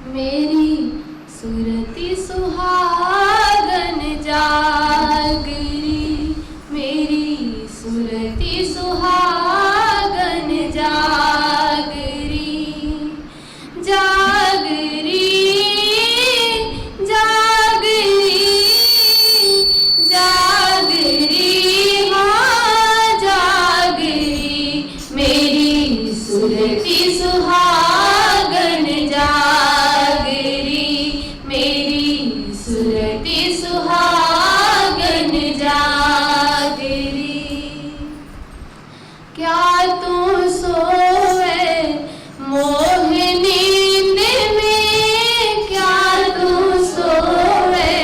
मेरी सुरती सुहागन जागरी, मेरी सुरती सुहागन जागरी, जागरी जागरी जागरी, हाँ जागरी, मेरी सुरती सुहागन जागरी, मेरी सुरती सुहागन जागरी। क्या तू सोए मोह नींद में, क्या तू सोए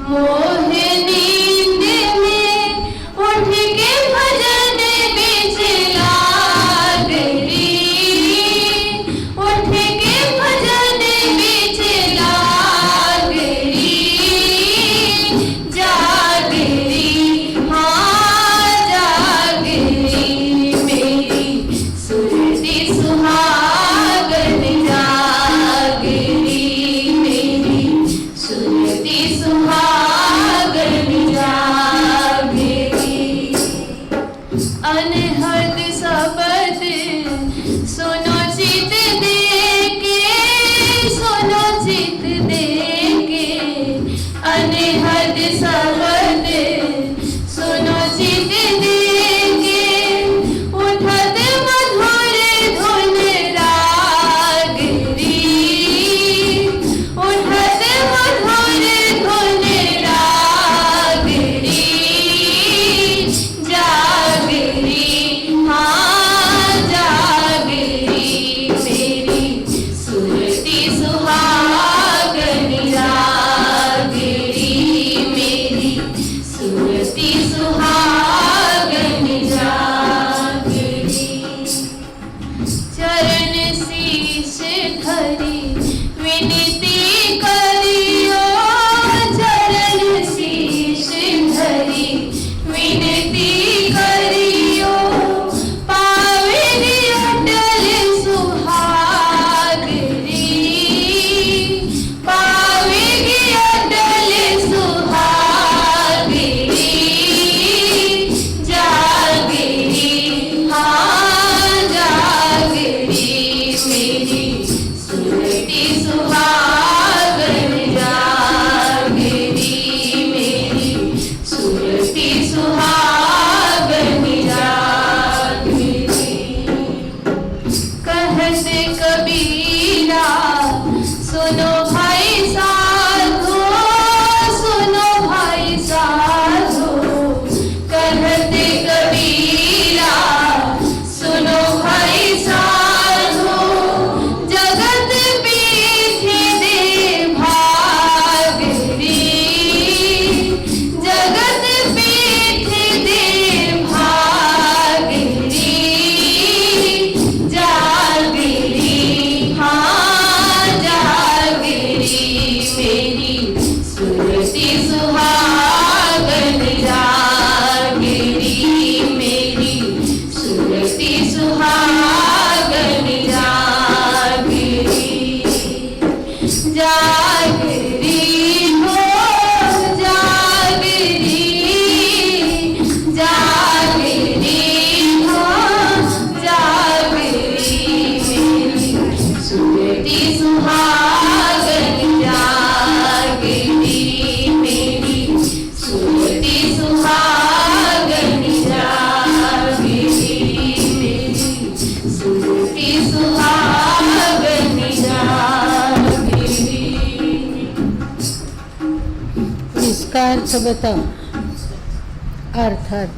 मोह नींद में, उठ के भजन बिच लागरी, उठ के भजन बिच लागरी, जागरी, हाँ जागरी, मेरी सुरती सुहागन जागरी, मेरी सुरती सुहागन जागरी। अनहद शब्द सुनो चित देके, सुनो चित देके, अनहद शब्द सुनो चित देके, उठत मधुर धुन रागरी, उठत मधुर धुन रागरी, जागरी, हाँ जागरी, मेरी सुरती सुहागन जागरी, मेरी सुरती सुहागन जागरी। चरण शीश धरी विनती करियो, चरण शीश धरी विनती करियो, पावनी अटल सुहागरी, पावनी अटल सुहागरी, जागरी, हाँ जागरी, मेरी सुरती सुहागन जागरी, मेरी सुरती सुहागन जागरी। कहत कबीरा सुनो भाई साधो, सुनो भाई साधो, कहत कबीरा सुनो भाई साधो, जगत पीठ दे भागरी, जगत पीठ दे भागरी, जागरी, हाँ जागरी, मेरी सुरती सुहागन जागरी, मेरी सुरती सुहागन जागरी, जागरी हो जागरी, जागरी हो जागरी, मेरी सुरती सुहागन जागरी, मेरी सुरती सुहागन जागरी, मेरी सुरती सुहागन जागरी। इसका अर्थ बताओ। अर्थ अर्थ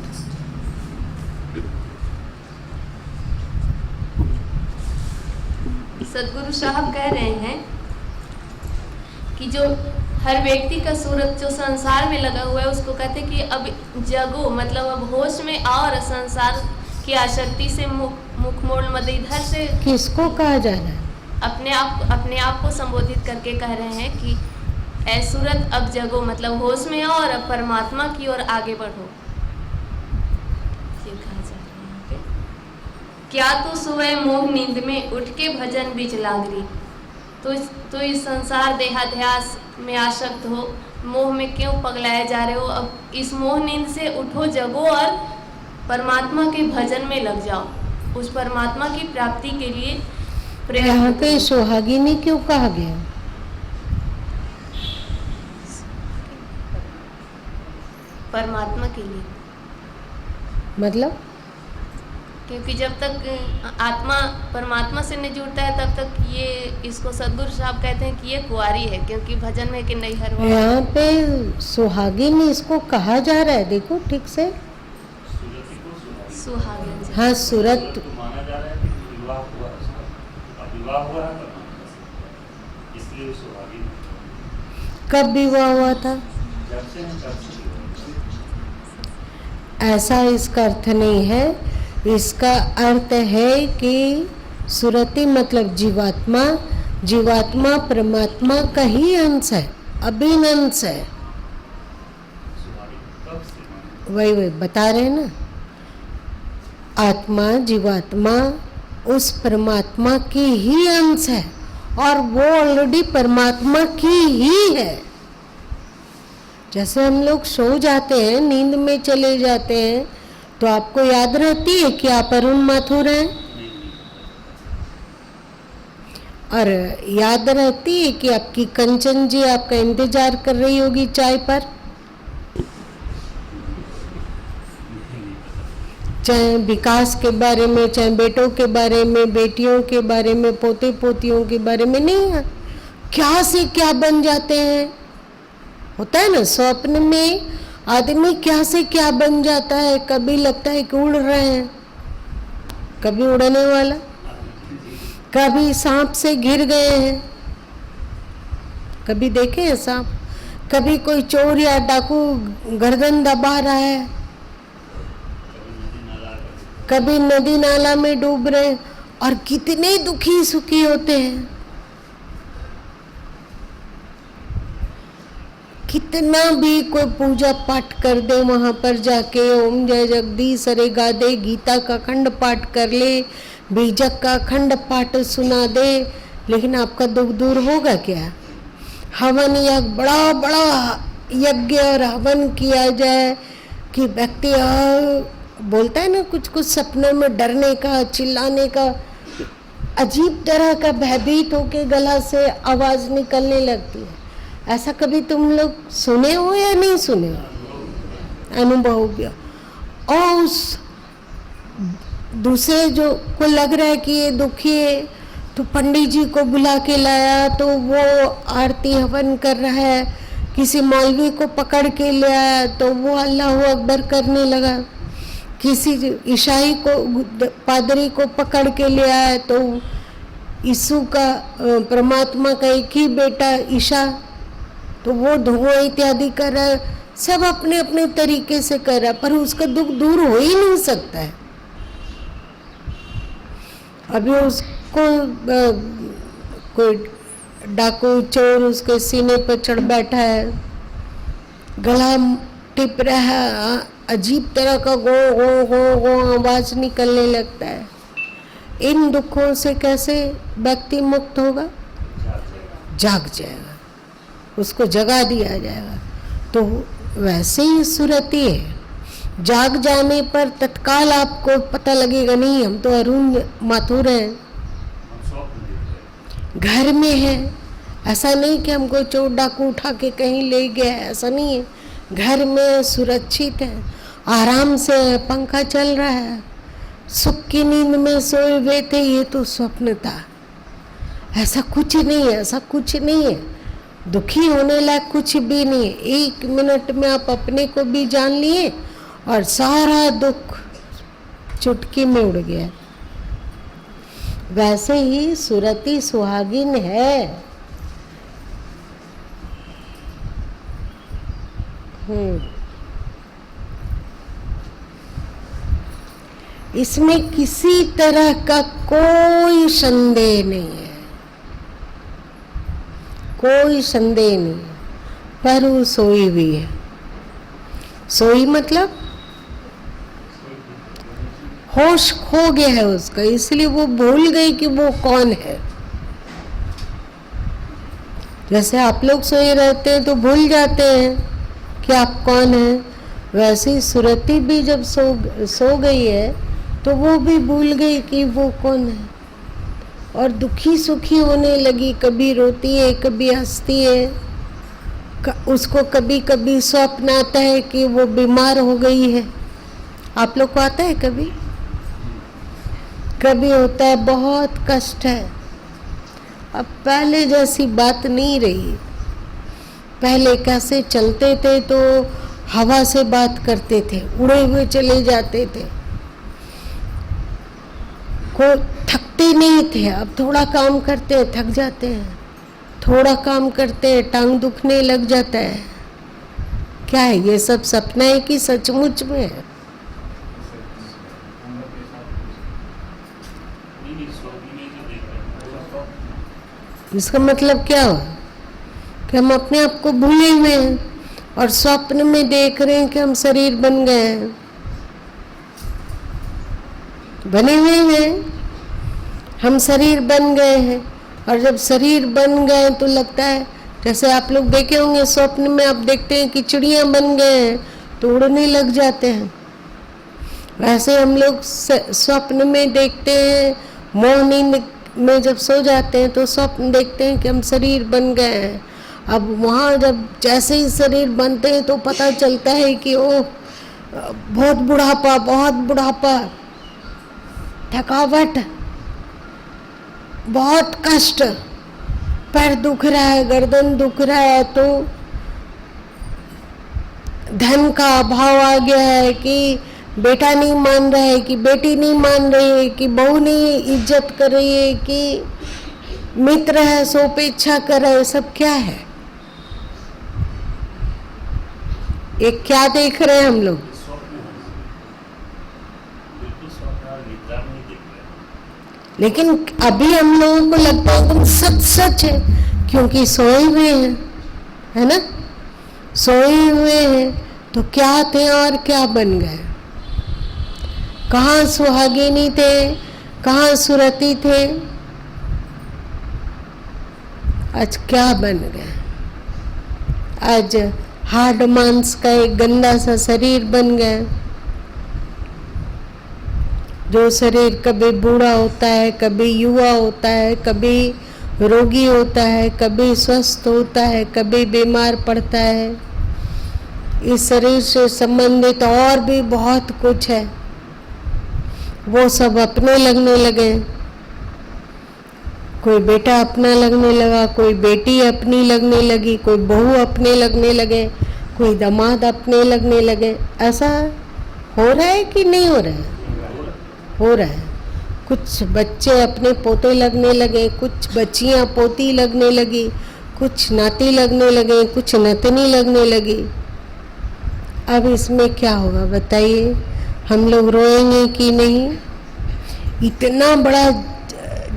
सदगुरु साहब कह रहे हैं कि जो हर व्यक्ति का सूरत जो संसार में लगा हुआ है उसको कहते कि अब जगो, मतलब अब होश में आओ और संसार की आसक्ति से मुख मोड़ मत। इधर से किसको कहा जा रहा है? अपने आप को संबोधित करके कह रहे हैं कि ऐ सूरत अब जगो, मतलब होश में आओ और अब परमात्मा की ओर आगे बढ़ो। ये कहा जा रहा है क्या तू सुबह मोह नींद में उठ के भजन बीच लागरी। तो इस संसार देहाध्यास में आसक्त हो, मोह में क्यों पगलाए जा रहे हो? अब इस मोह नींद से उठो, जगो और परमात्मा के भजन में लग जाओ, उस परमात्मा की प्राप्ति के लिए प्रयत्न यहाँ पे करो। सुहागिनी क्यों कहा गया? परमात्मा के लिए, मतलब क्योंकि जब तक आत्मा परमात्मा से नहीं जुड़ता है तब तक ये, इसको सदगुरु साहब कहते हैं कि ये कुंवारी है, क्योंकि भजन में कि नहीं हर वक्त यहाँ पे सुहागिन इसको कहा जा रहा है, देखो ठीक से। सुहागिन से। हाँ, सूरत तो माना जा रहा है कि विवाह हुआ उसका, अब विवाह हुआ है परमात्मा से, इसलिए वो सुहागिन। कब विवाह हुआ था? जब से है तब से विवाह। ऐसा इसका अर्थ नहीं है। इसका अर्थ है कि सुरति मतलब जीवात्मा, जीवात्मा परमात्मा का ही अंश है, अभिन्न अंश है। सुहागिन कब से माना? वही बता रहे हैं ना, आत्मा जीवात्मा उस परमात्मा की ही अंश है और वो ऑलरेडी परमात्मा की ही है। जैसे हम लोग सो जाते हैं, नींद में चले जाते हैं, तो आपको याद रहती है कि आप अरुण माथुर हैं, और याद रहती है कि आपकी कंचन जी आपका इंतजार कर रही होगी चाय पर, चाहे विकास के बारे में, चाहे बेटों के बारे में, बेटियों के बारे में, पोते पोतियों के बारे में नहीं है। क्या से क्या बन जाते हैं, होता है ना स्वप्न में आदमी क्या से क्या बन जाता है। कभी लगता है कि उड़ रहे हैं, कभी उड़ने वाला, कभी सांप से घिर गए हैं, कभी देखे हैं सांप, कभी कोई चोर या डाकू गर्दन दबा रहा है, कभी नदी नाला में डूब रहे हैं, और कितने दुखी सुखी होते हैं। कितना भी कोई पूजा पाठ कर दे, वहाँ पर जाके ओम जय जगदीश हरे गा दे, गीता का खंड पाठ कर ले, बीजक का खंड पाठ सुना दे, लेकिन आपका दुख दूर होगा क्या? हवन या बड़ा बड़ा यज्ञ और हवन किया जाए कि व्यक्ति बोलता है ना, कुछ कुछ सपने में डरने का, चिल्लाने का, अजीब तरह का भयभीत होके गला से आवाज निकलने लगती है। ऐसा कभी तुम लोग सुने हो या नहीं सुने हो? अनुभव हो गया। और उस दूसरे जो को लग रहा है कि ये दुखी है, तो पंडित जी को बुला के लाया, तो वो आरती हवन कर रहा है। किसी मौलवी को पकड़ के ले आया, तो वो अल्लाह अकबर करने लगा। किसी ईसाई को, पादरी को पकड़ के ले आया, तो यीशु का, परमात्मा का एक ही बेटा ईसा, तो वो धुआं इत्यादि कर रहा है। सब अपने अपने तरीके से कर रहा है, पर उसका दुख दूर हो ही नहीं सकता है। अभी उसको कोई डाकू चोर उसके सीने पर चढ़ बैठा है, गला टिप रहा है, अजीब तरह का गो गो गो गो आवाज निकलने लगता है। इन दुखों से कैसे व्यक्ति मुक्त होगा? जाग जाएगा, उसको जगा दिया जाएगा। तो वैसे ही सुरती है, जाग जाने पर तत्काल आपको पता लगेगा, नहीं हम तो अरुण माथुर हैं, घर में है। ऐसा नहीं कि हमको चोर डाकू उठा के कहीं ले गया है, ऐसा नहीं है। घर में सुरक्षित है, आराम से पंखा चल रहा है, सुख की नींद में सोए हुए थे, ये तो स्वप्न था। ऐसा कुछ नहीं है, ऐसा कुछ नहीं है, दुखी होने लायक कुछ भी नहीं है। 1 मिनट में आप अपने को भी जान लिए और सारा दुख चुटकी में उड़ गया। वैसे ही सुरती सुहागिन है। इसमें किसी तरह का कोई संदेह नहीं है, कोई संदेह नहीं है। पर वो सोई भी है। सोई मतलब होश खो गया है उसका, इसलिए वो भूल गई कि वो कौन है। जैसे आप लोग सोए रहते हैं तो भूल जाते हैं कि आप कौन हैं, वैसे ही सुरती भी जब सो गई है तो वो भी भूल गई कि वो कौन है, और दुखी सुखी होने लगी, कभी रोती है कभी हंसती है। उसको कभी कभी स्वप्न आता है कि वो बीमार हो गई है। आप लोग को आता है कभी? कभी होता है बहुत कष्ट है। अब पहले जैसी बात नहीं रही। पहले कैसे चलते थे तो हवा से बात करते थे, उड़े हुए चले जाते थे, को थकते नहीं थे। अब थोड़ा काम करते हैं थक जाते हैं, थोड़ा काम करते हैं टांग दुखने लग जाता है। क्या है ये सब सपना है कि सचमुच में है? इसका मतलब क्या हुआ कि हम अपने आप को भूले हुए हैं और स्वप्न में देख रहे हैं कि हम शरीर बन गए हैं, बने हुए हैं, हम शरीर बन गए हैं। और जब शरीर बन गए तो लगता है, जैसे आप लोग देखे होंगे स्वप्न में, आप देखते हैं कि चिड़ियाँ बन गए हैं तो उड़ने लग जाते हैं। वैसे हम लोग स्वप्न में देखते हैं, मोह नींद में जब सो जाते हैं तो स्वप्न देखते हैं कि हम शरीर बन गए हैं। अब वहाँ जब जैसे ही शरीर बनते हैं तो पता चलता है कि ओ बहुत बुढ़ापा, थकावट, बहुत कष्ट, पैर दुख रहा है, गर्दन दुख रहा है, तो धन का अभाव आ गया है कि बेटा नहीं मान रहा है, कि बेटी नहीं मान रही है, कि बहू नहीं इज्जत कर रही है, कि मित्र है सो उपेक्षा कर रहे हैं। सब क्या है? ये क्या देख रहे हैं हम लोग? लेकिन अभी हम लोगों को लगता है तुम सच है, क्योंकि सोए हुए हैं, है ना? सोए हुए हैं तो क्या थे और क्या बन गए? कहाँ सुहागिनी थे, कहाँ सुरती थे, आज क्या बन गए? आज हार्ड मांस का एक गंदा सा शरीर बन गया। जो शरीर कभी बूढ़ा होता है, कभी युवा होता है, कभी रोगी होता है, कभी स्वस्थ होता है, कभी बीमार पड़ता है। इस शरीर से संबंधित और भी बहुत कुछ है, वो सब अपने लगने लगे। कोई बेटा अपना लगने लगा, कोई बेटी अपनी लगने लगी, कोई बहू अपने लगने लगे, कोई दामाद अपने लगने लगे। ऐसा हो रहा है कि नहीं हो रहा है? हो रहा है। कुछ बच्चे अपने पोते लगने लगे, कुछ बच्चियां पोती लगने लगी, कुछ नाती लगने लगे, कुछ नतनी लगने लगी। अब इसमें क्या होगा बताइए? हम लोग रोएंगे कि नहीं? इतना बड़ा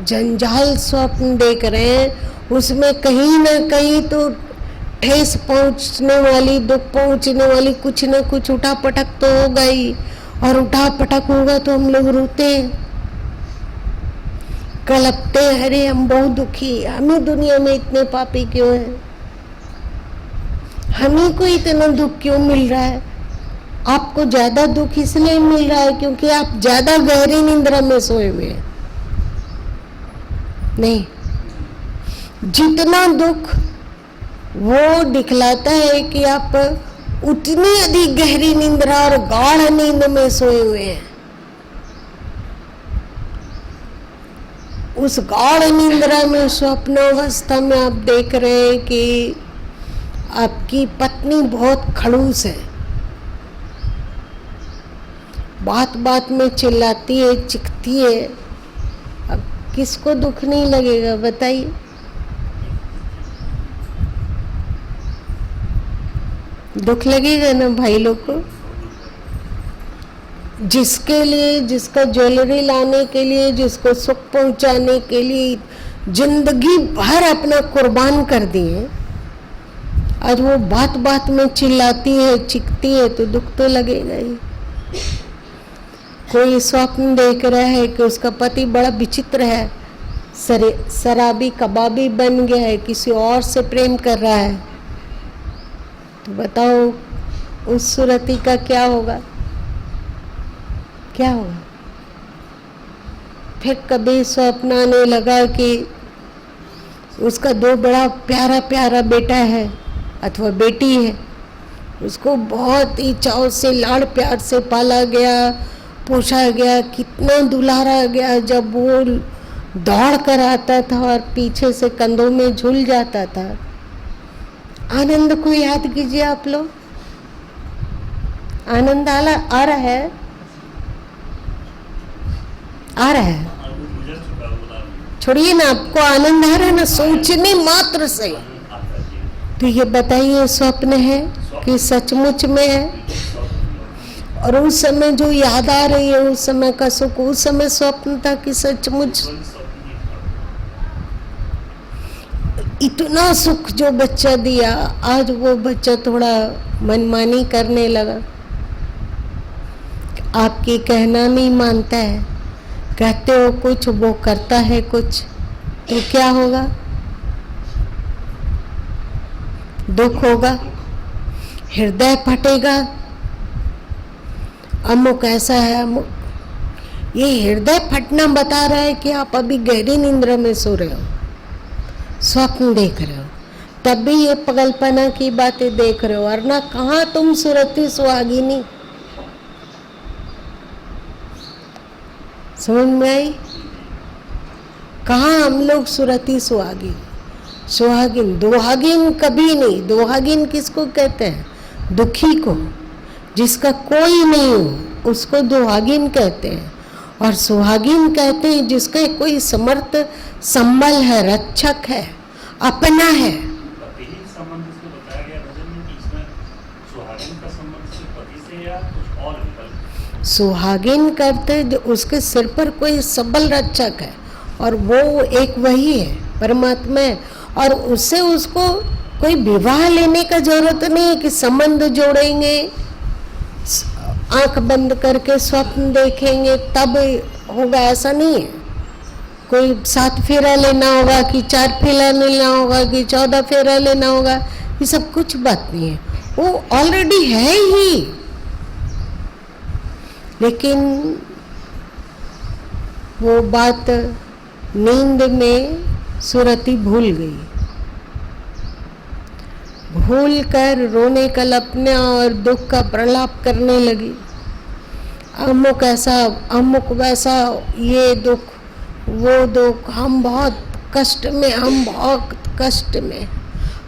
जंजाल स्वप्न देख रहे हैं, उसमें कहीं ना कहीं तो ठेस पहुंचने वाली, दुख पहुंचने वाली कुछ ना कुछ उठापटक तो होगा ही। और उठापटक होगा तो हम लोग रोते हैं, कलपते हैं, अरे हम बहुत दुखी, हम ही दुनिया में इतने पापी क्यों हैं, हम ही को इतना दुख क्यों मिल रहा है? आपको ज्यादा दुख इसलिए मिल रहा है क्योंकि आप ज्यादा गहरी निंद्रा में सोए हुए हैं। नहीं, जितना दुख वो दिखलाता है कि आप उतनी अधिक गहरी निंद्रा और गाढ़ नींद में सोए हुए हैं। उस गाढ़ निंद्रा में, स्वप्नावस्था में आप देख रहे हैं कि आपकी पत्नी बहुत खड़ूस है, बात बात में चिल्लाती है, चिखती है। अब किसको दुख नहीं लगेगा बताइए? दुख लगेगा ना भाई लोग को। जिसके लिए, जिसका ज्वेलरी लाने के लिए, जिसको सुख पहुंचाने के लिए जिंदगी भर अपना कुर्बान कर दिए, आज वो बात बात में चिल्लाती है, चिखती है, तो दुख तो लगेगा ही। कोई स्वप्न देख रहा है कि उसका पति बड़ा विचित्र है, शराबी कबाबी बन गया है, किसी और से प्रेम कर रहा है, तो बताओ उस सुरती का क्या होगा? क्या होगा? फिर कभी स्वप्न आने लगा कि उसका 2 बड़ा प्यारा प्यारा बेटा है अथवा बेटी है, उसको बहुत ही चाव से लाड़ प्यार से पाला गया, पोषा गया, कितना दुलारा गया। जब वो दौड़ कर आता था और पीछे से कंधों में झूल जाता था, आनंद को याद कीजिए आप लोग। आनंद आ रहा है, आ रहा है। गुजर चुका वो छोड़िए ना, आपको आनंद आ रहा है ना सोचने मात्र से। आता जी। तो ये बताइए स्वप्न है कि सचमुच में है? और उस समय जो याद आ रही है, उस समय का सुख, उस समय स्वप्न था कि सचमुच? इतना सुख जो बच्चा दिया, आज वो बच्चा थोड़ा मनमानी करने लगा, आपकी कहना नहीं मानता है, कहते हो कुछ वो करता है कुछ, तो क्या होगा? दुख होगा, हृदय फटेगा। अमुक ऐसा है, अमुक। ये हृदय फटना बता रहा है कि आप अभी गहरी निंद्रा में सो रहे हो, स्वप्न देख रहे हो, तब भी ये पगलपना की बातें देख रहे हो। वरना कहाँ तुम सुरती सुहागिनी? समझ में आई? कहाँ हम लोग सुरती सुहागिन? सुहागिन दुहागिन कभी नहीं। दुहागिन किसको कहते हैं? दुखी को, जिसका कोई नहीं हो उसको दुहागिन कहते हैं। और सुहागिन कहते हैं जिसका कोई समर्थ संबल है, रक्षक है, अपना है। पति ही संबंध से बताया गया भजन में कि इसमें सुहागिन का संबंध सिर्फ पति से या कुछ और विकल्प? सुहागिन करते जो उसके सिर पर कोई सबल रक्षक है, और वो एक वही है, परमात्मा है। और उससे उसको कोई विवाह लेने का जरूरत नहीं है कि संबंध जोड़ेंगे, आंख बंद करके स्वप्न देखेंगे तब होगा, ऐसा नहीं है। कोई 7 फेरा लेना होगा कि 4 फेरा लेना होगा कि 14 फेरा लेना होगा, ये सब कुछ बात नहीं है, वो ऑलरेडी है ही। लेकिन वो बात नींद में सुरती भूल गई, भूल कर रोने कलपने और दुख का प्रलाप करने लगी। अमुक ऐसा, अमुक वैसा, ये दुख वो दुख, हम बहुत कष्ट में, हम बहुत कष्ट में।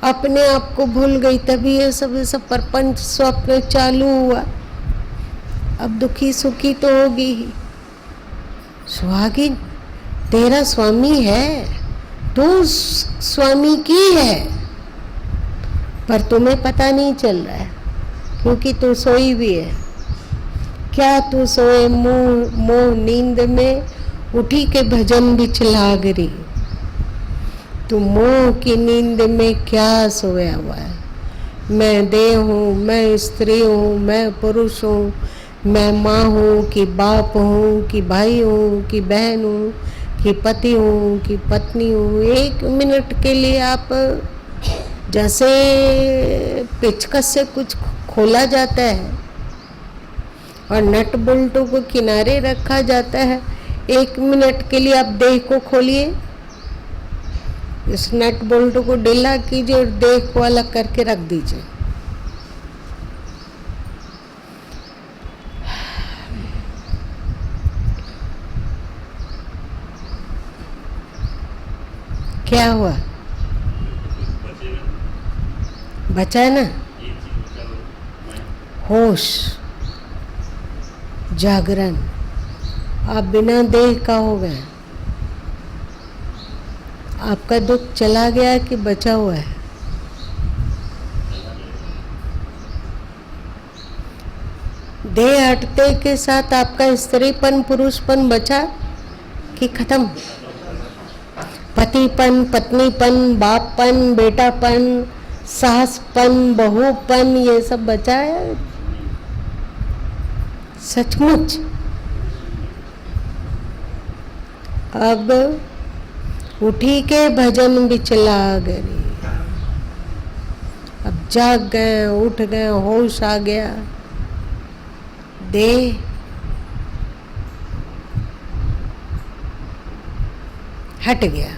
अपने आप को भूल गई, तभी ये सब प्रपंच स्वप्न चालू हुआ। अब दुखी सुखी तो होगी ही। सुहागिन तेरा स्वामी है, तू स्वामी की है, पर तुम्हें पता नहीं चल रहा है क्योंकि तू सोई भी है। क्या तू सोए मोह नींद में उठी के भजन बिचला गिरी? तू मोह की नींद में क्या सोया हुआ है? मैं देह हूँ, मैं स्त्री हूँ, मैं पुरुष हूँ, मैं माँ हूँ कि बाप हूँ कि भाई हूँ कि बहन हूँ कि पति हूँ कि पत्नी हूँ। 1 मिनट के लिए आप जैसे पेचकस से कुछ खोला जाता है और नट बोल्टों को किनारे रखा जाता है, 1 मिनट के लिए आप देह को खोलिए, इस नट बोल्टों को ढीला कीजिए और देह को अलग करके रख दीजिए। क्या हुआ? बचा है ना? होश, जागरण। आप बिना देह का हो गए। आपका दुख चला गया कि बचा हुआ है? देह हटते के साथ आपका स्त्रीपन पुरुषपन बचा कि खत्म? पतिपन, पत्नीपन, बापपन, बेटापन, सासपन, बहुपन, ये सब बचा है सचमुच? अब उठी के भजन बिचला गरी। अब जाग गए, उठ गए, होश आ गया, देह हट गया,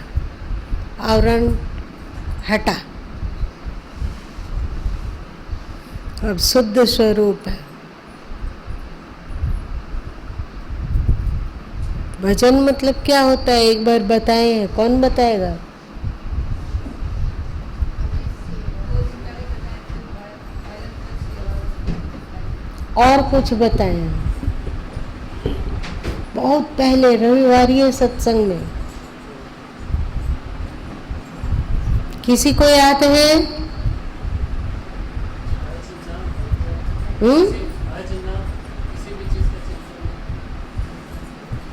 आवरण हटा, अब शुद्ध स्वरूप है। भजन मतलब क्या होता है, एक बार बताएं, कौन बताएगा? और कुछ बताएं। बहुत पहले रविवारी सत्संग में किसी को याद है?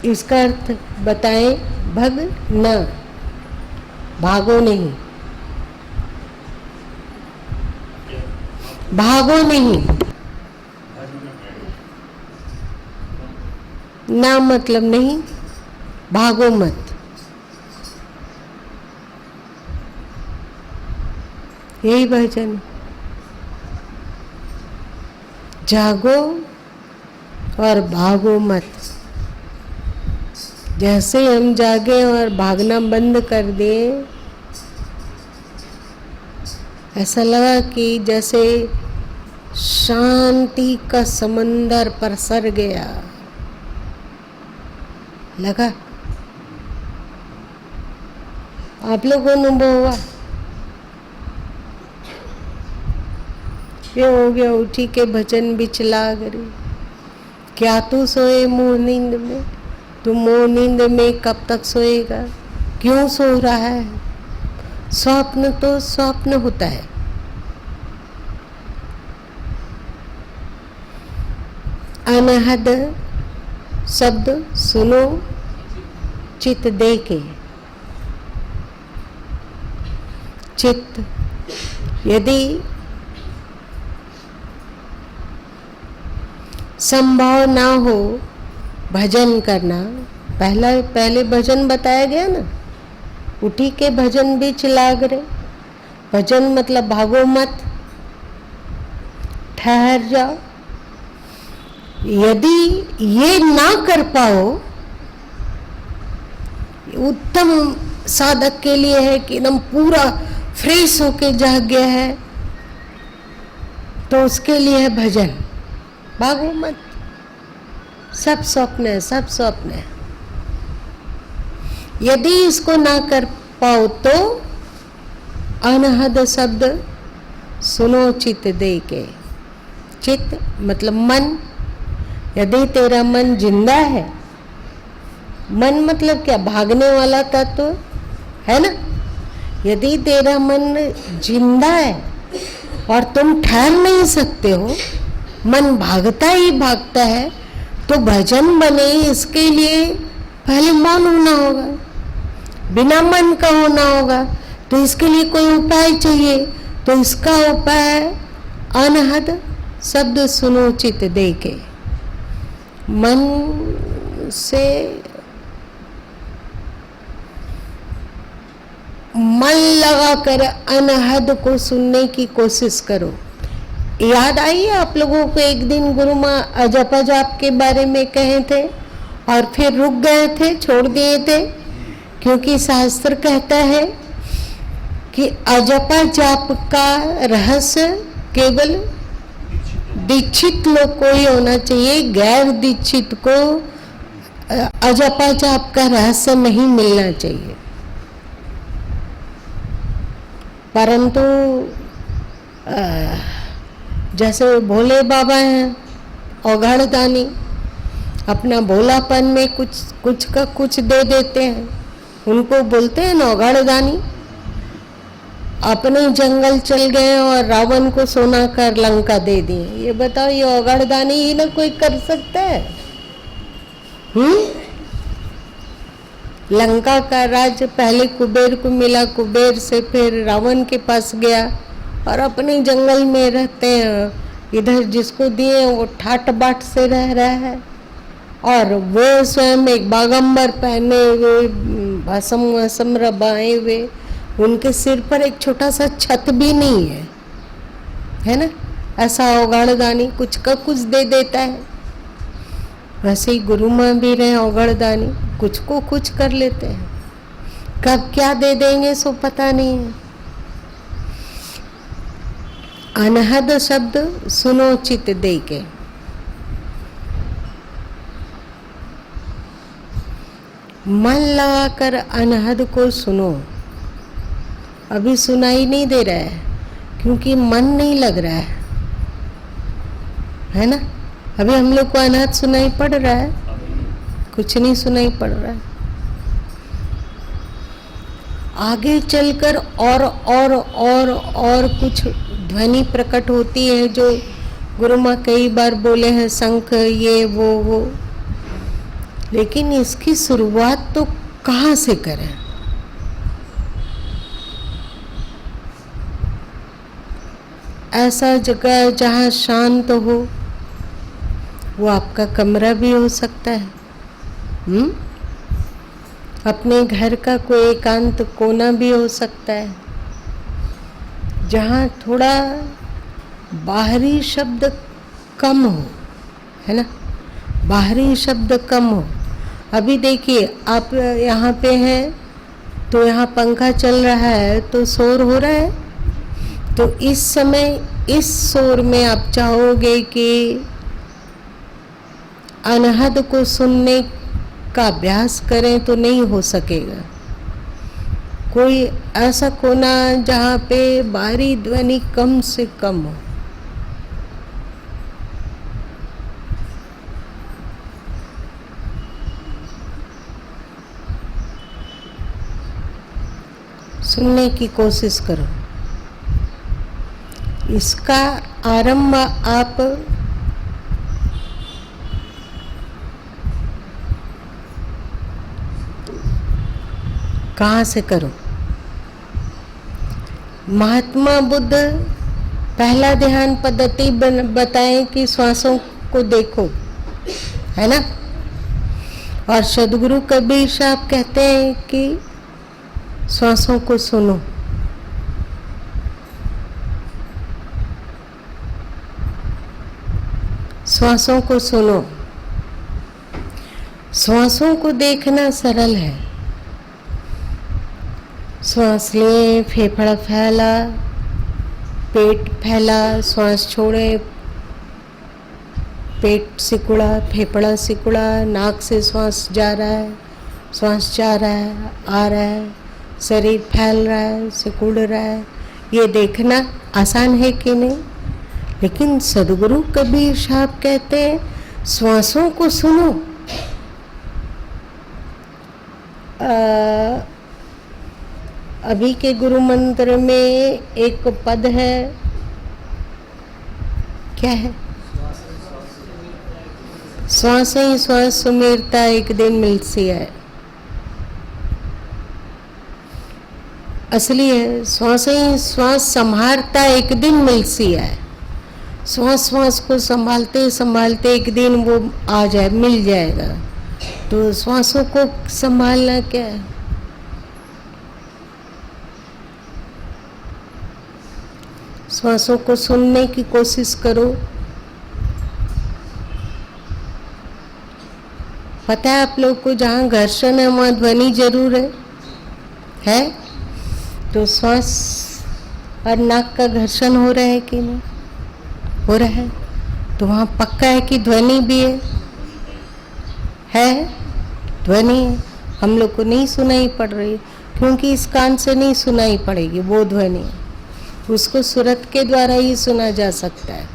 इसका अर्थ बताएं। भग न, भागो नहीं, भागो नहीं। ना मतलब नहीं, भागो मत। यही भजन। जागो और भागो मत। जैसे हम जागे और भागना बंद कर दिए, ऐसा लगा कि जैसे शांति का समंदर पसर गया, लगा? आप लोगों को अनुभव हुआ? ये हो गया, उठी के भजन बिचला गरी। क्या तू सोए मोह नींद में? तू मोह नींद में कब तक सोएगा? क्यों सो रहा है? स्वप्न तो स्वप्न होता है। अनहद शब्द सुनो चित्त दे के। चित्त यदि संभव ना हो भजन करना, पहले भजन बताया गया ना, उठी के भजन बीच लाग रे। भजन मतलब भागो मत, ठहर जाओ। यदि ये ना कर पाओ, उत्तम साधक के लिए है कि एकदम पूरा फ्रेश होके जाग गया है, तो उसके लिए है भजन। भागो मत, सब स्वप्न है, सब स्वप्न है। यदि इसको ना कर पाओ तो अनहद शब्द सुनो चित्त दे के। चित्त मतलब मन। यदि तेरा मन जिंदा है, मन मतलब क्या? भागने वाला तत्व है ना। यदि तेरा मन जिंदा है और तुम ठहर नहीं सकते हो, मन भागता ही भागता है, तो भजन बने इसके लिए पहले मौन होना होगा, बिना मन का होना होगा। तो इसके लिए कोई उपाय चाहिए, तो इसका उपाय है अनहद शब्द सुनो चित्त दे के। मन से मन लगाकर अनहद को सुनने की कोशिश करो। याद आई आप लोगों को एक दिन गुरु माँ अजपा जाप के बारे में कहे थे और फिर रुक गए थे, छोड़ दिए थे, क्योंकि शास्त्र कहता है कि अजपा जाप का रहस्य केवल दीक्षित लोग को ही होना चाहिए। गैर दीक्षित को अजपा जाप का रहस्य नहीं मिलना चाहिए। परंतु जैसे भोले बाबा हैं, औघड़दानी, अपना भोलापन में कुछ का कुछ दे देते हैं, उनको बोलते हैं ना औघड़दानी। अपने जंगल चल गए और रावण को सोना कर लंका दे दिए। ये बताओ, ये औघड़दानी ही ना कोई कर सकता है? लंका का राज्य पहले कुबेर को मिला, कुबेर से फिर रावण के पास गया और अपने जंगल में रहते हैं। इधर जिसको दिए वो ठाट बाट से रह रहा है और वो स्वयं एक बागंबर पहने हुए भासम वासम रबाए हुए, उनके सिर पर एक छोटा सा छत भी नहीं है ना। ऐसा औगड़दानी कुछ का कुछ दे देता है, वैसे ही गुरु माँ भी रहे औगड़दानी, कुछ को कुछ कर लेते हैं। कब क्या दे देंगे सो पता नहीं है। अनहद शब्द सुनो चित दे के, मन लगाकर अनहद को सुनो। अभी सुनाई नहीं दे रहा है क्योंकि मन नहीं लग रहा है ना। अभी हम लोग को अनहद सुनाई पड़ रहा है, कुछ नहीं सुनाई पड़ रहा है। आगे चलकर और कुछ ध्वनि प्रकट होती है जो गुरु माँ कई बार बोले हैं, शंख ये वो, लेकिन इसकी शुरुआत तो कहाँ से करें। ऐसा जगह जहाँ शांत हो, वो आपका कमरा भी हो सकता है, अपने घर का कोई एकांत कोना भी हो सकता है, जहाँ थोड़ा बाहरी शब्द कम हो, है ना, बाहरी शब्द कम हो। अभी देखिए आप यहाँ पे हैं तो यहाँ पंखा चल रहा है तो शोर हो रहा है, तो इस समय इस शोर में आप चाहोगे कि अनहद को सुनने का अभ्यास करें तो नहीं हो सकेगा। कोई ऐसा कोना जहाँ पे बाहरी ध्वनि कम से कम हो। सुनने की कोशिश करो। इसका आरंभ आप कहाँ से करो। महात्मा बुद्ध पहला ध्यान पद्धति बताएं कि श्वासों को देखो, है ना। और सदगुरु कबीर साहब कहते हैं कि श्वासों को सुनो। श्वासों को सुनो। श्वासों को देखना सरल है। श्वास लें, फेफड़ा फैला, पेट फैला, श्वास छोड़े, पेट सिकुड़ा, फेफड़ा सिकुड़ा, नाक से श्वास जा रहा है, श्वास जा रहा है, आ रहा है, शरीर फैल रहा है, सिकुड़ रहा है। ये देखना आसान है कि नहीं। लेकिन सदगुरु कबीर साहब कहते हैं श्वासों को सुनो। अभी के गुरु मंत्र में एक पद है, क्या है? श्वास ही श्वास सुमेरता एक दिन मिलसी है। असली है, श्वास ही श्वास संभारता एक दिन मिलसी है। श्वास श्वास को संभालते संभालते एक दिन वो आ जाए, मिल जाएगा। तो श्वासों को संभालना क्या है? श्वासों को सुनने की कोशिश करो। पता है आप लोग को जहाँ घर्षण है वहाँ ध्वनि जरूर है? तो श्वास और नाक का घर्षण हो रहा है कि नहीं हो रहा है? तो वहाँ पक्का है कि ध्वनि भी है ध्वनि है। हम लोग को नहीं सुनाई पड़ रही क्योंकि इस कान से नहीं सुनाई पड़ेगी वो ध्वनि, उसको सुरत के द्वारा ही सुना जा सकता है।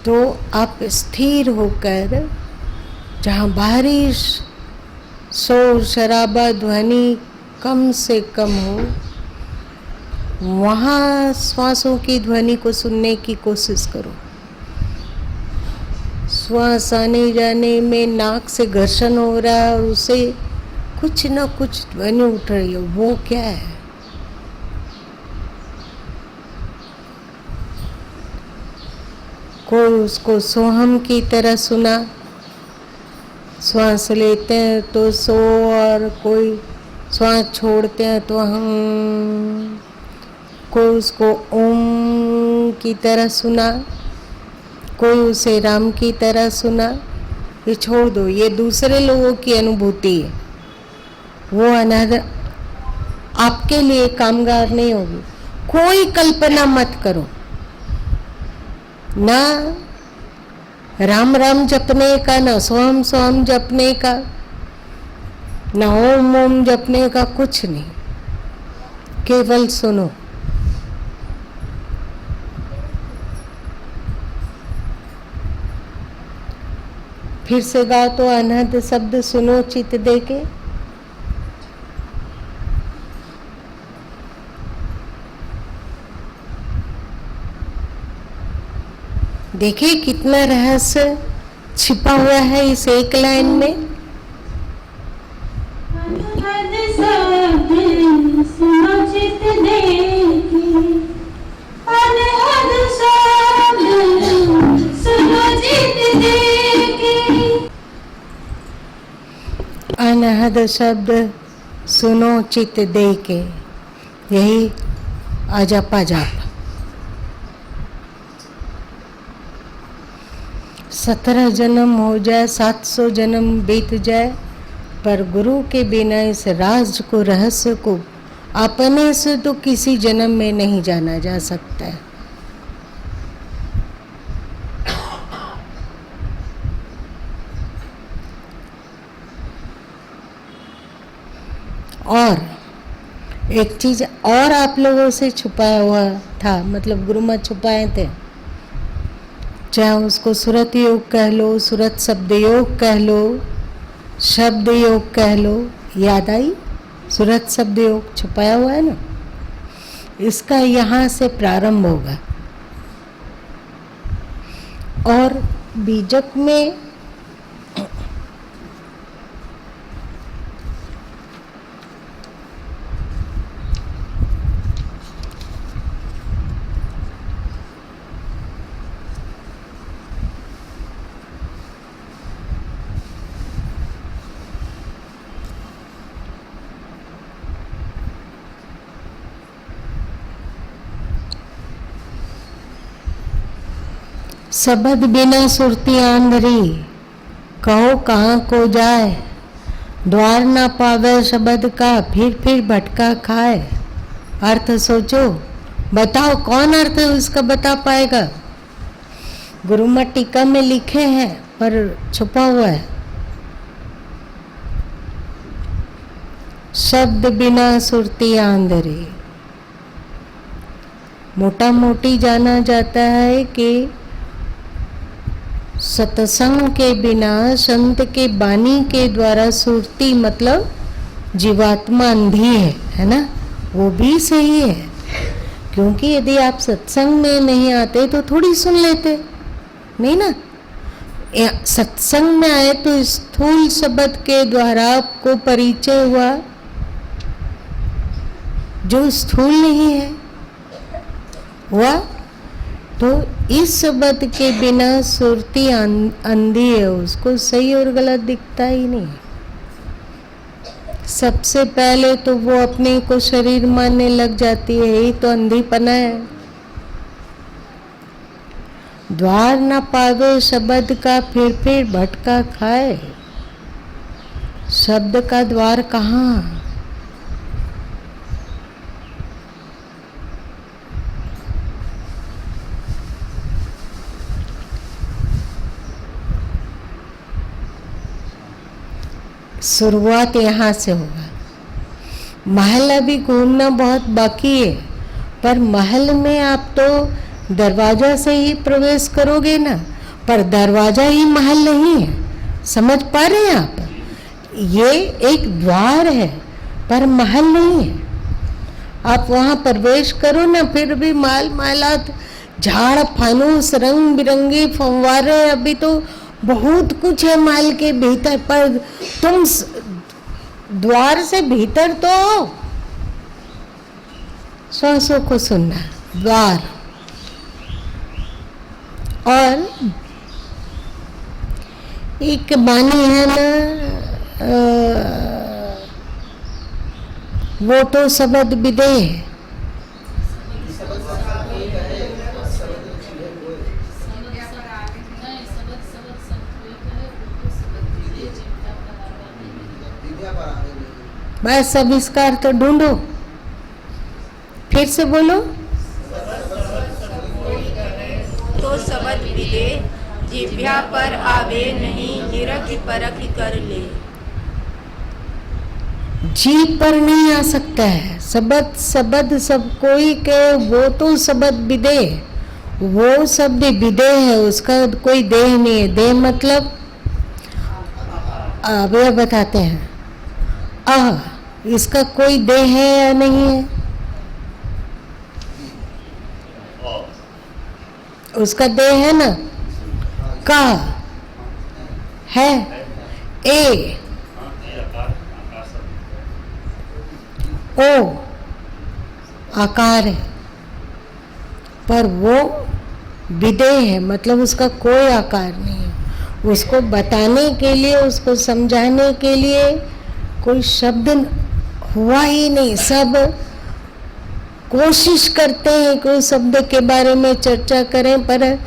तो आप स्थिर होकर जहाँ बाहरी शोर शराबा ध्वनि कम से कम हो, वहाँ श्वासों की ध्वनि को सुनने की कोशिश करो। श्वास आने जाने में नाक से घर्षण हो रहा है और उसे कुछ न कुछ ध्वनि उठ रही है, वो क्या है? कोई उसको सोहम की तरह सुना, श्वास लेते हैं तो सो, और कोई श्वास छोड़ते हैं तो हम, कोई उसको ओम की तरह सुना, कोई उसे राम की तरह सुना। ये छोड़ दो, ये दूसरे लोगों की अनुभूति है, वो अनादर आपके लिए कामगार नहीं होगी। कोई कल्पना मत करो, ना राम राम जपने का, ना सोहम सोहम जपने का, ना ओम ओम जपने का, कुछ नहीं, केवल सुनो। फिर से गाओ तो अनहद शब्द सुनो चित दे के। देखिए कितना रहस्य छिपा हुआ है इस एक लाइन में। अनहद शब्द सुनो चित दे के, अनहद शब्द सुनो चित दे के। अनहद शब्द सुनो चित दे के, यही अजपा जाप। 17 जन्म हो जाए, 700 जन्म बीत जाए, पर गुरु के बिना इस राज को, रहस्य को अपने से तो किसी जन्म में नहीं जाना जा सकता है। और एक चीज और आप लोगों से छुपाया हुआ था, मतलब गुरु मत छुपाए थे, चाहे उसको सुरत योग कह लो, सुरत शब्द योग कह लो, शब्द योग कह लो। याद आई? सुरत शब्द योग छुपाया हुआ है ना, इसका यहाँ से प्रारंभ होगा। और बीजक में शब्द बिना सुरती आंधरी, कहो कहाँ को जाए, द्वार ना पावे शब्द का, फिर भटका खाए। अर्थ सोचो, बताओ कौन अर्थ उसका बता पाएगा? गुरुमठ टीका में लिखे हैं पर छुपा हुआ है। शब्द बिना सुरती आंधरी, मोटा मोटी जाना जाता है कि सत्संग के बिना, संत के बानी के द्वारा सुरती मतलब जीवात्मा अंधी है ना? वो भी सही है, क्योंकि यदि आप सत्संग में नहीं आते तो थोड़ी सुन लेते, नहीं ना? सत्संग में आए तो स्थूल शब्द के द्वारा आपको परिचय हुआ, जो स्थूल नहीं है हुआ। तो इस शब्द के बिना सुरती अंधी है, उसको सही और गलत दिखता ही नहीं। सबसे पहले तो वो अपने को शरीर मानने लग जाती है, यही तो अंधीपना है। द्वार न पावे शब्द का, फिर भटका खाए। शब्द का द्वार कहाँ? शुरुआत यहाँ से होगा। महल अभी घूमना बहुत बाकी है, पर महल में आप तो दरवाजा से ही प्रवेश करोगे ना, पर दरवाजा ही महल नहीं है। समझ पा रहे हैं आप? ये एक द्वार है पर महल नहीं है। आप वहाँ प्रवेश करो ना, फिर भी माल मालात, झाड़ फानूस, रंग बिरंगे फव्वारे, अभी तो बहुत कुछ है माल के भीतर, पर तुम द्वार से भीतर तो श्वासों को सुनना, द्वार। और एक बानी है ना, वो तो शब्द विदे है। बस अब इसका अर्थ ढूंढो, फिर से बोलो। तो सबद विदे जिह्वा पर आवे नहीं, निरख परख कर ले। जीभ पर नहीं आ सकता है शब्द। शब्द सब कोई के, वो तो शब्द विदे, वो शब्द विदे है, उसका कोई देह नहीं है। देह मतलब अवयव बताते हैं। इसका कोई देह है या नहीं है? उसका देह है ना। का है ए ओ आकार है, पर वो विदेह है, मतलब उसका कोई आकार नहीं है। उसको बताने के लिए, उसको समझाने के लिए कोई शब्द हुआ ही नहीं। सब कोशिश करते हैं कि उस शब्द के बारे में चर्चा करें, पर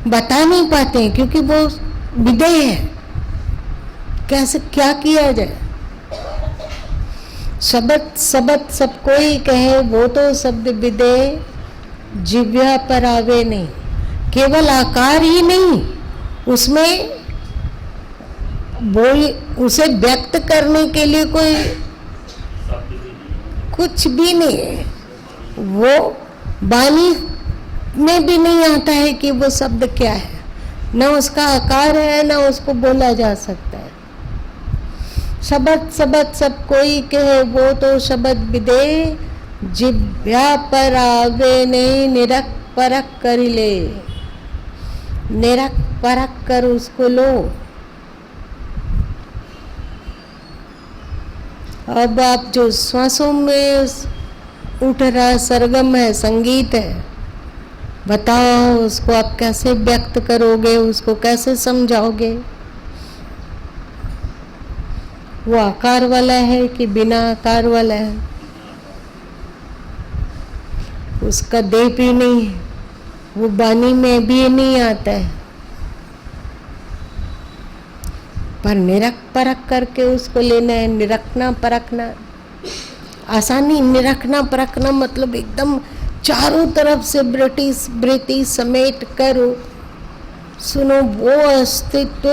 बता नहीं पाते हैं, क्योंकि वो विदेह है। कैसे क्या किया जाए? शब्द सब कोई कहे, वो तो शब्द विदेह जिह्वा पर आवे नहीं। केवल आकार ही नहीं, उसमें वो उसे व्यक्त करने के लिए कोई कुछ भी नहीं है। वो वाणी में भी नहीं आता है कि वो शब्द क्या है, न उसका आकार है, न उसको बोला जा सकता है। शब्द सब कोई कहे, वो तो शब्द विदे जिह्वा पर आवे नहीं, निरख परख कर ले। निरख परख कर उसको लो। अब आप जो श्वासों में उठ रहा सरगम है, संगीत है, बताओ उसको आप कैसे व्यक्त करोगे, उसको कैसे समझाओगे? वो आकार वाला है कि बिना आकार वाला है? उसका देह भी नहीं है, वो वाणी में भी नहीं आता है, पर निरख परख करके उसको लेना है। निरखना परखना आसानी, निरखना परखना मतलब एकदम चारों तरफ से वृत्ति समेट कर सुनो। वो अस्तित्व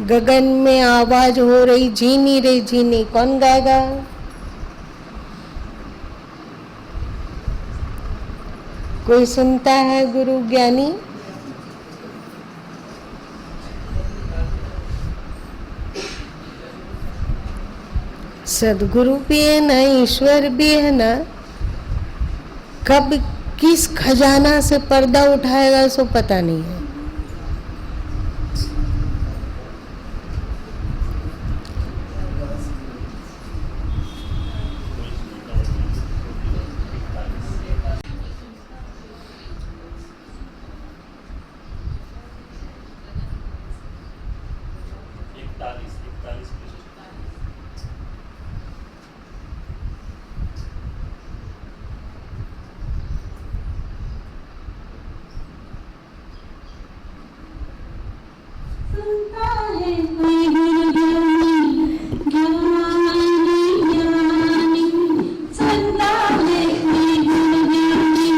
गगन में आवाज हो रही, झीनी रे झीनी, कौन गाएगा? कोई सुनता है गुरु ज्ञानी? सदगुरु भी है ना, ईश्वर भी है ना। कब किस खजाना से पर्दा उठाएगा सो पता नहीं है। सुनता है कोई गुरु ज्ञानी, ज्ञानी ज्ञानी, सुनता है कोई गुरु ज्ञानी,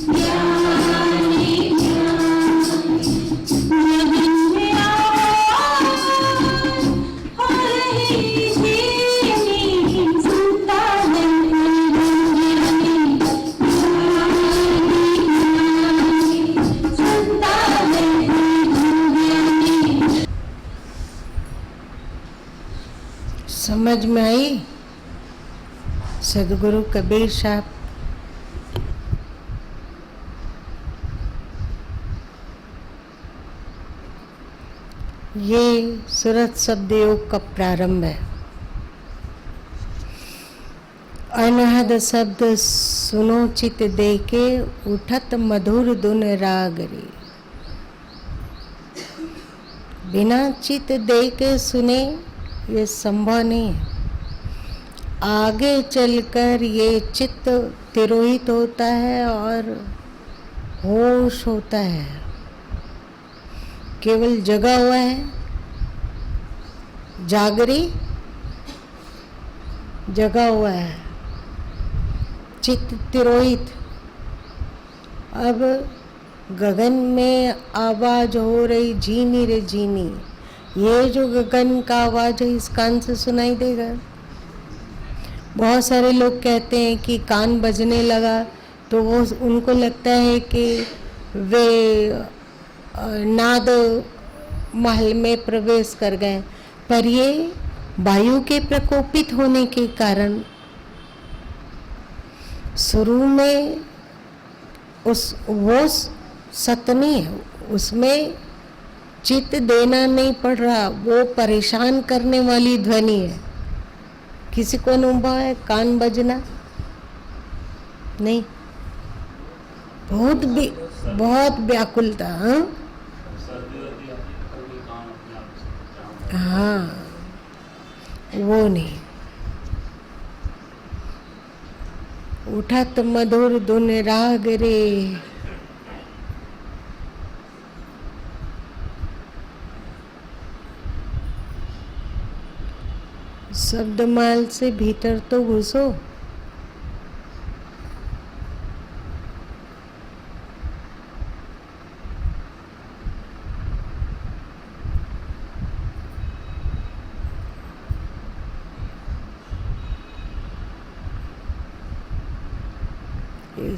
ज्ञानी ज्ञानी। लगन में आवाज हो रही झीनी, सुनता है कोई गुरु ज्ञानी, ज्ञानी ज्ञानी, सुनता है कोई गुरु ज्ञानी। समझ में आई? सदगुरु कबीर साहब ये सूरत शब्द योग का प्रारंभ है। अनहद शब्द सुनो चित देके उठत मधुर धुन राग रे। बिना चित दे के सुने ये संभव नहीं है। आगे चलकर ये चित्त तिरोहित होता है और होश होता है, केवल जगा हुआ है, जागरी जगा हुआ है, चित्त तिरोहित। अब गगन में आवाज हो रही, झीनी रे झीनी, ये जो गगन का आवाज है इस कान से सुनाई देगा। बहुत सारे लोग कहते हैं कि कान बजने लगा तो वो उनको लगता है कि वे नाद महल में प्रवेश कर गए, पर ये वायु के प्रकोपित होने के कारण शुरू में वो सत नहीं है, उसमें चित्त देना नहीं पड़ रहा, वो परेशान करने वाली ध्वनि है। किसी को अनुभव है कान बजना? नहीं, बहुत व्याकुलता। हाँ, वो नहीं। उठत मधुर धुन राग रे। शब्दमाल से भीतर तो घुसो।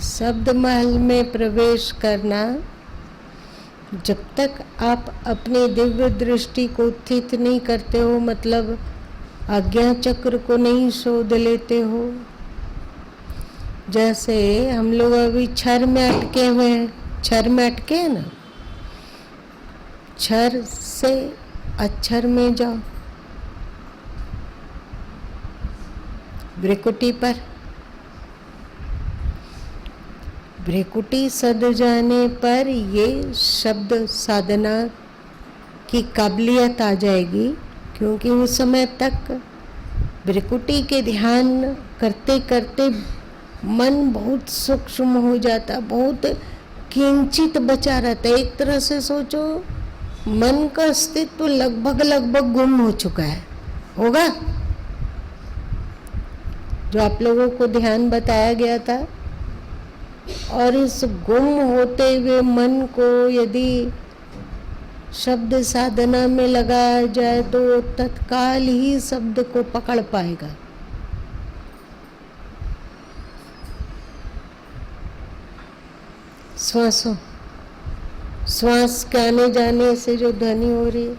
शब्द महल में प्रवेश करना, जब तक आप अपनी दिव्य दृष्टि को उत्थित नहीं करते हो, मतलब आज्ञा चक्र को नहीं शोध लेते हो। जैसे हम लोग अभी क्षर में अटके हुए हैं, क्षर में अटके हैं ना, क्षर से अक्षर में जाओ, भ्रिकुटी पर। भ्रिकुटी सद जाने पर ये शब्द साधना की काबिलियत आ जाएगी, क्योंकि उस समय तक भ्रिकुटी के ध्यान करते करते मन बहुत सूक्ष्म हो जाता, बहुत किंचित बचा रहता है। एक तरह से सोचो मन का अस्तित्व लगभग गुम हो चुका है, होगा जो आप लोगों को ध्यान बताया गया था। और इस गुम होते हुए मन को यदि शब्द साधना में लगाया जाए तो वो तत्काल ही शब्द को पकड़ पाएगा। श्वास के आने जाने से जो ध्वनि हो रही है,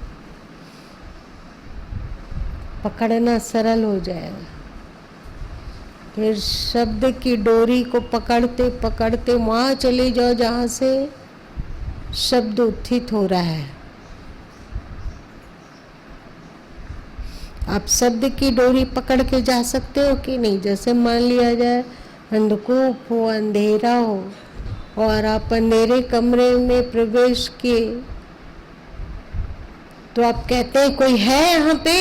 पकड़ना सरल हो जाएगा। फिर शब्द की डोरी को पकड़ते पकड़ते वहां चले जाओ जहां से शब्द उत्थित हो रहा है। आप शब्द की डोरी पकड़ के जा सकते हो कि नहीं? जैसे मान लिया जाए अंधकूप हो, अंधेरा हो, और आप अंधेरे कमरे में प्रवेश किए तो आप कहते हैं कोई है यहाँ पे?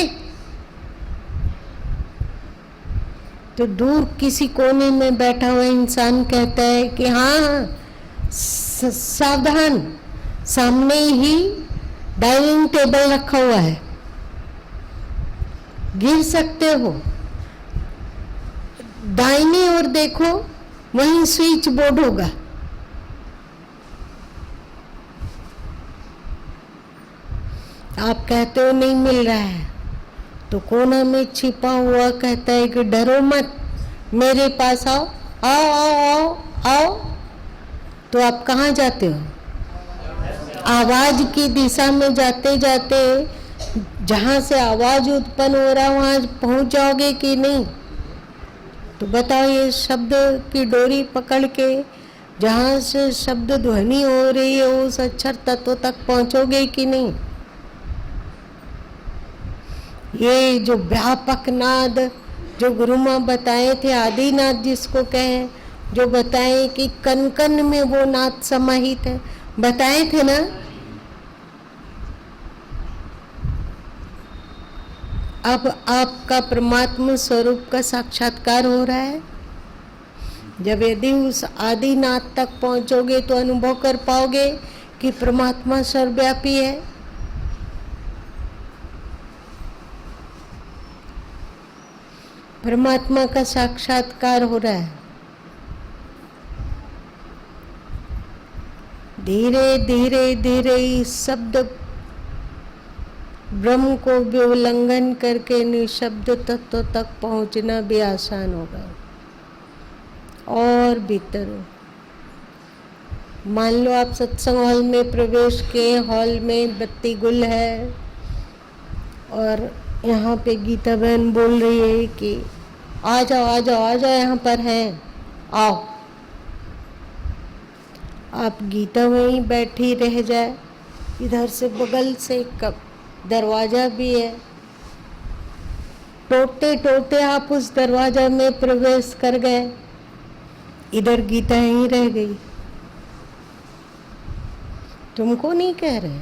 तो दूर किसी कोने में बैठा हुआ इंसान कहता है कि हाँ, सावधान, सामने ही डाइनिंग टेबल रखा हुआ है, गिर सकते हो। दाहिनी ओर देखो, वहीं स्विच बोर्ड होगा। आप कहते हो नहीं मिल रहा है, तो कोना में छिपा हुआ कहता है कि डरो मत, मेरे पास आओ आओ आओ आओ आओ। तो आप कहाँ जाते हो? आवाज की दिशा में जाते जाते जहाँ से आवाज उत्पन्न हो रहा वहाँ पहुँच जाओगे कि नहीं? तो बताओ, ये शब्द की डोरी पकड़ के जहाँ से शब्द ध्वनि हो रही है उस अक्षर तत्व तक पहुँचोगे कि नहीं? ये जो व्यापक नाद जो गुरु माँ बताए थे, आदिनाथ जिसको कहे, जो बताए कि कन कन में वो नाथ समाहित है, बताए थे ना। अब आपका परमात्मा स्वरूप का साक्षात्कार हो रहा है। जब यदि उस आदिनाथ तक पहुंचोगे तो अनुभव कर पाओगे कि परमात्मा सर्वव्यापी है। परमात्मा का साक्षात्कार हो रहा है। धीरे धीरे धीरे इस शब्द ब्रह्म को भी उल्लंघन करके निशब्द तत्व तक पहुंचना भी आसान होगा। और भीतर हो, मान लो आप सत्संग हॉल में प्रवेश किए, हॉल में बत्ती गुल है और यहाँ पे गीता बहन बोल रही है कि आ जाओ आ जाओ आ जाओ, यहाँ पर है, आओ। आप गीता वहीं बैठी रह जाए, इधर से बगल से कब दरवाजा भी है, टोटते टोटते आप उस दरवाजा में प्रवेश कर गए, इधर गीता ही रह गई। तुमको नहीं कह रहे,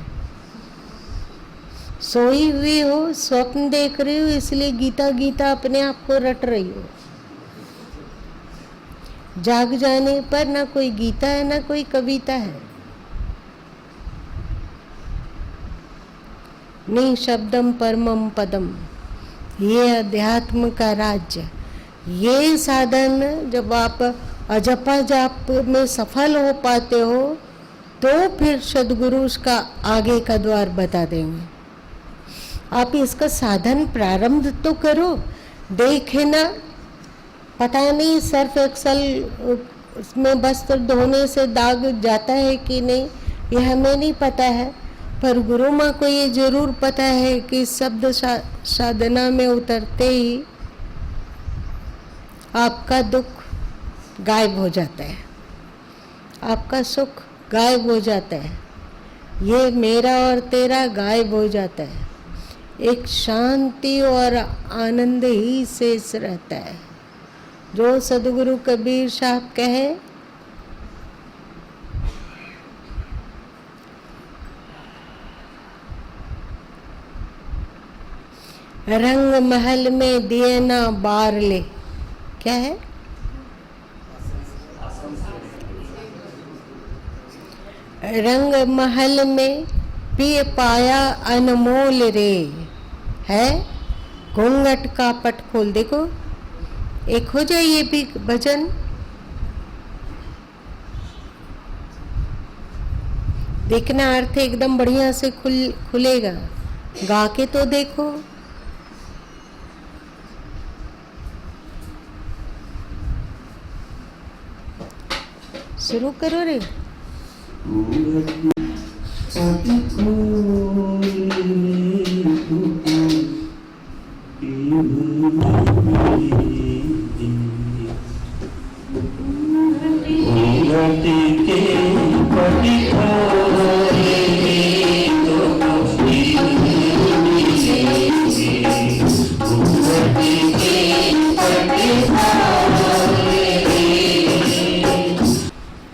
सोई हुई हो, स्वप्न देख रही हो, इसलिए गीता गीता अपने आप को रट रही हो। जाग जाने पर ना कोई गीता है ना कोई कविता है। निशब्दम परमम पदम, ये अध्यात्म का राज्य, ये साधन जब आप अजपा जाप में सफल हो पाते हो तो फिर सद्गुरु उसका आगे का द्वार बता देंगे। आप इसका साधन प्रारंभ तो करो, देखे ना, पता नहीं सर्फ एक्सल उसमें वस्त्र धोने से दाग जाता है कि नहीं, ये हमें नहीं पता है, पर गुरु माँ को ये जरूर पता है कि शब्द साधना में उतरते ही आपका दुख गायब हो जाता है, आपका सुख गायब हो जाता है, ये मेरा और तेरा गायब हो जाता है। एक शांति और आनंद ही शेष रहता है। जो सद्गुरु कबीर साहब कहे, रंग महल में दिए ना बार ले, क्या है? रंग महल में पिए पाया अनमोल रे, है घूंघट का पट खोल। देखो एक हो जाए ये भी भजन, देखना अर्थ एकदम बढ़िया से खुलेगा, गा के तो देखो। शुरू करो रे।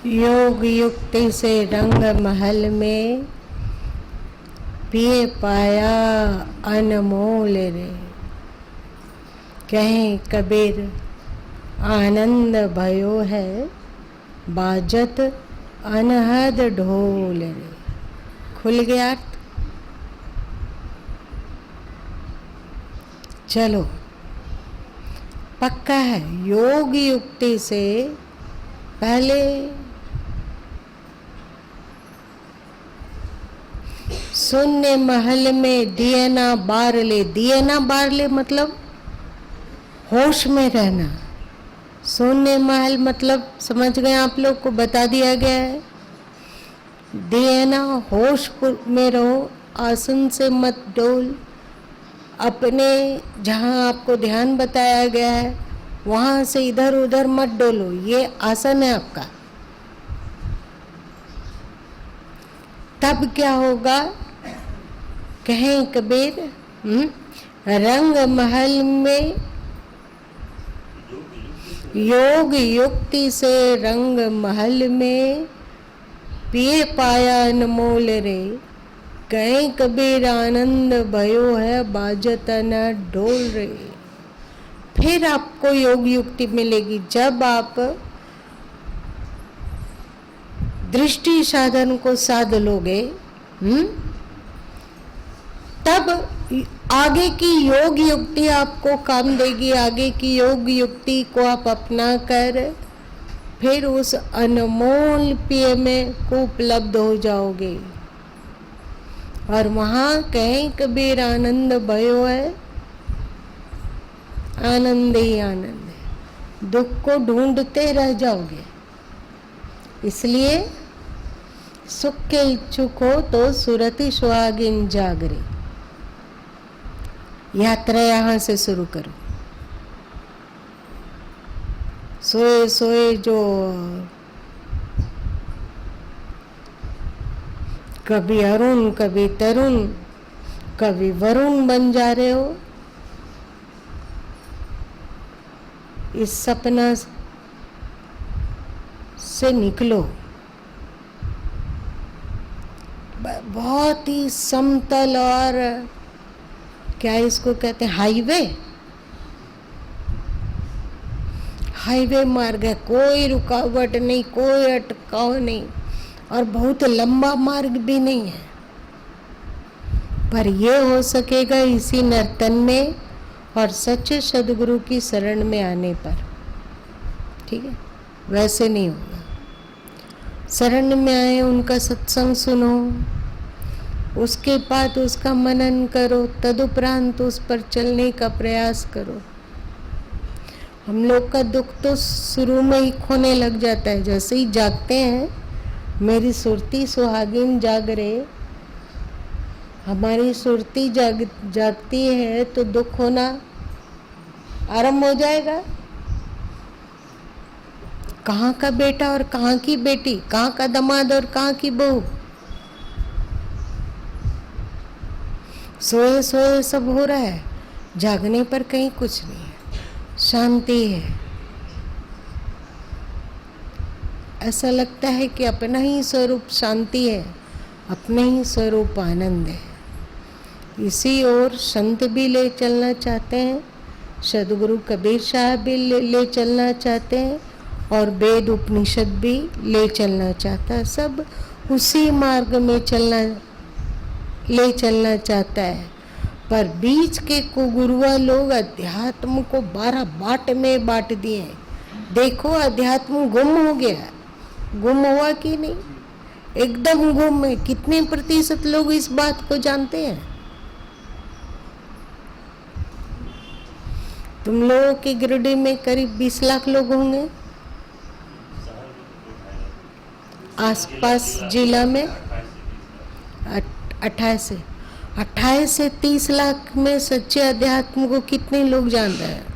योग युक्ति से रंग महल में पिए पाया अनमोल रे, कहें कबीर आनंद भयो है बाजत अनहद ढोल रे। खुल गया अर्थ। चलो पक्का है, योग युक्ति से पहले शून्य महल में दिए ना बार ले। दिए ना बार ले मतलब होश में रहना। शून्य महल मतलब समझ गए आप लोग को बता दिया गया है। दिए ना होश में रहो, आसन से मत डोल, अपने जहाँ आपको ध्यान बताया गया है वहाँ से इधर उधर मत डोलो। ये आसन है आपका। तब क्या होगा, कहें कबीर रंग महल में योग युक्ति से रंग महल में पिए पाया अनमोल रे, कहीं कबीर आनंद भयो है बाजत न डोल रे। फिर आपको योग युक्ति मिलेगी जब आप दृष्टि साधन को साध लोगे, तब आगे की योग युक्ति आपको काम देगी। आगे की योग युक्ति को आप अपना कर फिर उस अनमोल पेय में को उपलब्ध हो जाओगे। और वहां कहीं कबीर आनंद भयो है, आनंद ही आनंद है, दुख को ढूंढते रह जाओगे। इसलिए सुख के इच्छुक हो तो सुरति सुहागिन जागरे। यात्रा यहां से शुरू करो। सोए सोए जो कभी अरुण कभी तरुण कभी वरुण बन जा रहे हो, इस सपना से निकलो। बहुत ही समतल और क्या इसको कहते हैं, हाईवे मार्ग है, कोई रुकावट नहीं, कोई अटकाव नहीं, और बहुत लंबा मार्ग भी नहीं है। पर यह हो सकेगा इसी नर्तन में और सच्चे सदगुरु की शरण में आने पर। ठीक है, वैसे नहीं होगा। शरण में आए, उनका सत्संग सुनो, उसके बाद उसका मनन करो, तदुपरांत उस पर चलने का प्रयास करो। हम लोग का दुख तो शुरू में ही खोने लग जाता है। जैसे ही जागते हैं, मेरी सुरती सुहागिन जाग रहे, हमारी सुरती जागती है तो दुख होना आरंभ हो जाएगा। कहाँ का बेटा और कहाँ की बेटी, कहाँ का दामाद और कहाँ की बहू, सोए सोए सब हो रहा है, जागने पर कहीं कुछ नहीं है, शांति है। ऐसा लगता है कि अपना ही स्वरूप शांति है, अपने ही स्वरूप आनंद है। इसी ओर संत भी ले चलना चाहते हैं, सदगुरु कबीर साहब भी ले चलना चाहते हैं, और वेद उपनिषद भी ले चलना चाहता है। सब उसी मार्ग में ले चलना चाहता है। पर बीच के कुगुरुआ लोग अध्यात्म को 12 बाट में बांट दिए हैं। देखो, अध्यात्म गुम हो गया, गुम हुआ कि नहीं? एकदम गुम है। कितने प्रतिशत लोग इस बात को जानते हैं? तुम लोगों के गिरिडीह में करीब 20 लाख लोग होंगे, आसपास जिला में 28 से 30 लाख में सच्चे अध्यात्म को कितने लोग जान रहे हैं?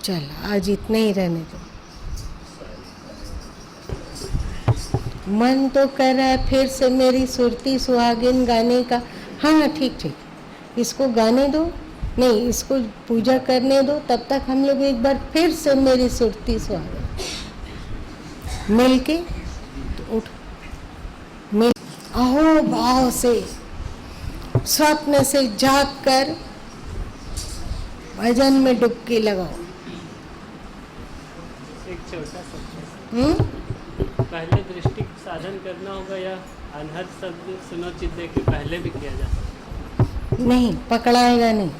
चल, आज इतने ही रहने दो। मन तो कर रहा है फिर से मेरी सुरती सुहागिन गाने का। हाँ, ठीक, इसको गाने दो, नहीं, इसको पूजा करने दो। तब तक हम लोग एक बार फिर से मेरी सुरती सुहागिन मिलके उठ, अहो भाव से, स्वप्न से जाग कर भजन में डुबकी लगाओ। एक छोटा सा पहले दृष्टि साधन करना होगा, या अनहद शब्द सुनो चित दे के पहले भी किया जा सकता? नहीं, पकड़ाएगा नहीं।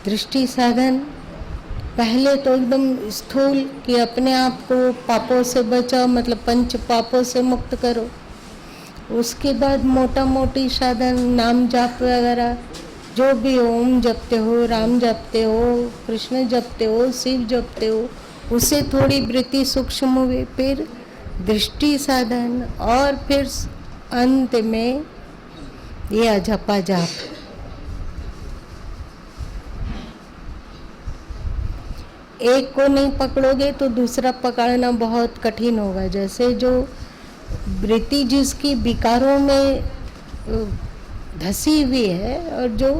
दृष्टि साधन पहले तो एकदम स्थूल कि अपने आप को पापों से बचाओ, मतलब पंच पापों से मुक्त करो। उसके बाद मोटा मोटी साधन, नाम जाप वगैरह जो भी, ओम जपते हो, राम जपते हो, कृष्ण जपते हो, शिव जपते हो, उससे थोड़ी वृत्ति सूक्ष्म हुई। फिर दृष्टि साधन, और फिर अंत में यह जपा जाप। एक को नहीं पकड़ोगे तो दूसरा पकड़ना बहुत कठिन होगा। जैसे जो वृत्ति जिसकी विकारों में धसी हुई है और जो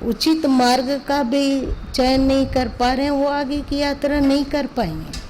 उचित मार्ग का भी चयन नहीं कर पा रहे हैं वो आगे की यात्रा नहीं कर पाएंगे।